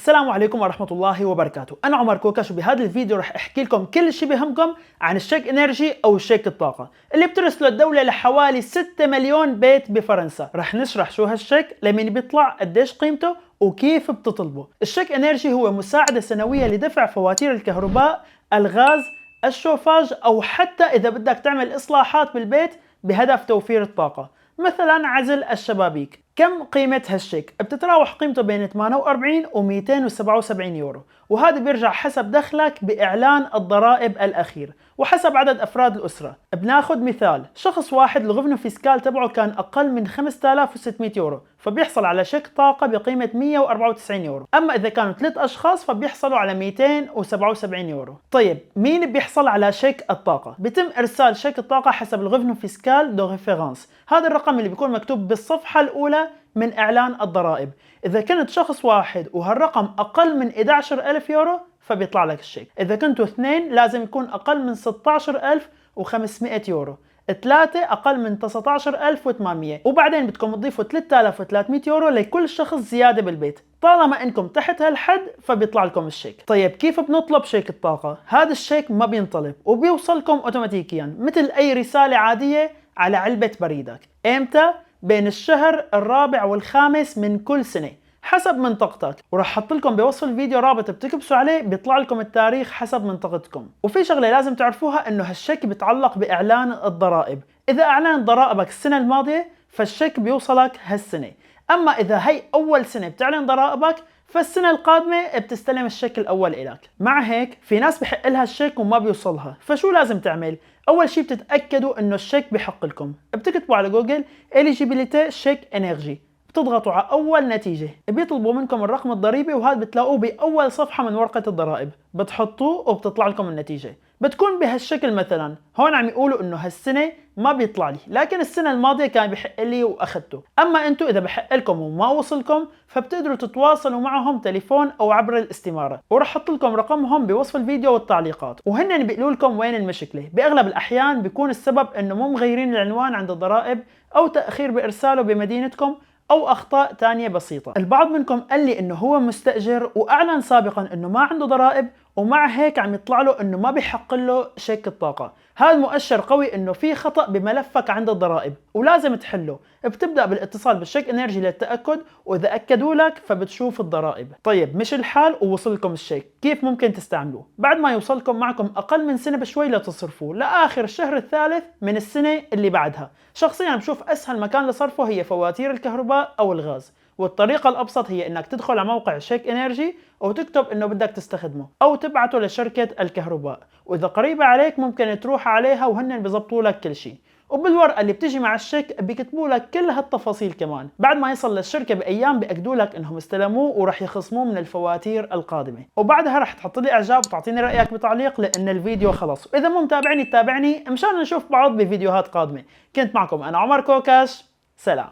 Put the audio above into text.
السلام عليكم ورحمة الله وبركاته. أنا عمر كوكاش، وبهذا الفيديو رح أحكي لكم كل شيء بهمكم عن الشيك إنرجي أو الشيك الطاقة اللي بترسله الدولة لحوالي 6 مليون بيت بفرنسا. رح نشرح شو هالشيك، لمين بيطلع، قديش قيمته، وكيف بتطلبه. الشيك إنرجي هو مساعدة سنوية لدفع فواتير الكهرباء، الغاز، الشوفاج، أو حتى إذا بدك تعمل إصلاحات بالبيت بهدف توفير الطاقة، مثلا عزل الشبابيك. كم قيمة هالشيك؟ بتتراوح قيمته بين 48 و 277 يورو، وهذا بيرجع حسب دخلك بإعلان الضرائب الأخير وحسب عدد أفراد الأسرة. بناخد مثال، شخص واحد الغفن فيسكال تبعه كان أقل من 5600 يورو، فبيحصل على شيك طاقة بقيمة 194 يورو. أما إذا كانوا 3 أشخاص فبيحصلوا على 277 يورو. طيب مين بيحصل على شيك الطاقة؟ بيتم إرسال شيك الطاقة حسب الغفن فيسكال دو ريفيرانس، هذا الرقم اللي بيكون مكتوب بالصفحة الأولى من إعلان الضرائب. إذا كنت شخص واحد وهالرقم أقل من 11000 يورو فبيطلع لك الشيك. إذا كنتوا اثنين لازم يكون أقل من 16500 يورو، 3 أقل من 19800، وبعدين بدكم تضيفوا 3300 يورو لكل شخص زيادة بالبيت. طالما انكم تحت هالحد فبيطلع لكم الشيك. طيب كيف بنطلب شيك الطاقة؟ هذا الشيك ما بينطلب وبيوصلكم اوتوماتيكيا مثل اي رسالة عادية على علبة بريدك. امتى؟ بين الشهر الرابع والخامس من كل سنة حسب منطقتك، وراح احط لكم بوصف الفيديو رابط بتكبسوا عليه بيطلع لكم التاريخ حسب منطقتكم. وفي شغله لازم تعرفوها، انه هالشيك بيتعلق باعلان الضرائب. اذا اعلنت ضرائبك السنه الماضيه فالشيك بيوصلك هالسنه، اما اذا هي اول سنه بتعلن ضرائبك فالسنه القادمه بتستلم الشيك الاول إلك. مع هيك في ناس بحق لها الشيك وما بيوصلها، فشو لازم تعمل؟ اول شيء بتتاكدوا انه الشيك بحق لكم. بتكتبوا على جوجل eligibility شيك انرجي، بتضغطوا على أول نتيجة، بيطلبوا منكم الرقم الضريبي، وهذا بتلاقوه بأول صفحة من ورقة الضرائب، بتحطوه وبتطلع لكم النتيجة. بتكون بهالشكل، مثلا هون عم يقولوا إنه هالسنة ما بيطلع لي، لكن السنة الماضية كان بحق لي وأخذته. أما أنتوا إذا بحق لكم وما وصلكم فبتقدروا تتواصلوا معهم تليفون أو عبر الاستمارة، ورح أحط لكم رقمهم بوصف الفيديو والتعليقات، وهن بيقولوا لكم وين المشكلة. بأغلب الأحيان بيكون السبب إنه مو مغيرين العنوان عند الضرائب، أو تأخير بإرساله بمدينتكم، أو أخطاء تانية بسيطة. البعض منكم قال لي إنه هو مستأجر وأعلن سابقا إنه ما عنده ضرائب، ومع هيك عم يطلع له إنه ما بيحق له شيك الطاقة. هذا مؤشر قوي إنه في خطأ بملفك عند الضرائب ولازم تحله. بتبدأ بالاتصال بالشيك إنرجي للتأكد، وإذا أكدوا لك فبتشوف الضرائب. طيب مش الحال ووصلكم الشيك، كيف ممكن تستعملوه؟ بعد ما يوصلكم معكم أقل من سنة بشوي لتصرفوه لآخر الشهر الثالث من السنة اللي بعدها. شخصيا بشوف أسهل مكان لصرفه هي فواتير الكهرباء أو الغاز، والطريقة الأبسط هي إنك تدخل على موقع شيك إنرجي وتكتب إنه بدك تستخدمه، أو تبعته لشركة الكهرباء، وإذا قريبة عليك ممكن تروح عليها وهن بيزبطوا لك كل شيء. وبالورقة اللي بتيجي مع الشيك بيكتبوا لك كل هالتفاصيل كمان. بعد ما يصل للشركة بأيام بيأكدوا لك إنهم استلموه وراح يخصموه من الفواتير القادمة، وبعدها راح تحط لي إعجاب وتعطيني رأيك بتعليق لأن الفيديو خلص. وإذا مو متابعني تابعني مشان نشوف بعض بفيديوهات قادمة. كنت معكم أنا عمر كوكاش، سلام.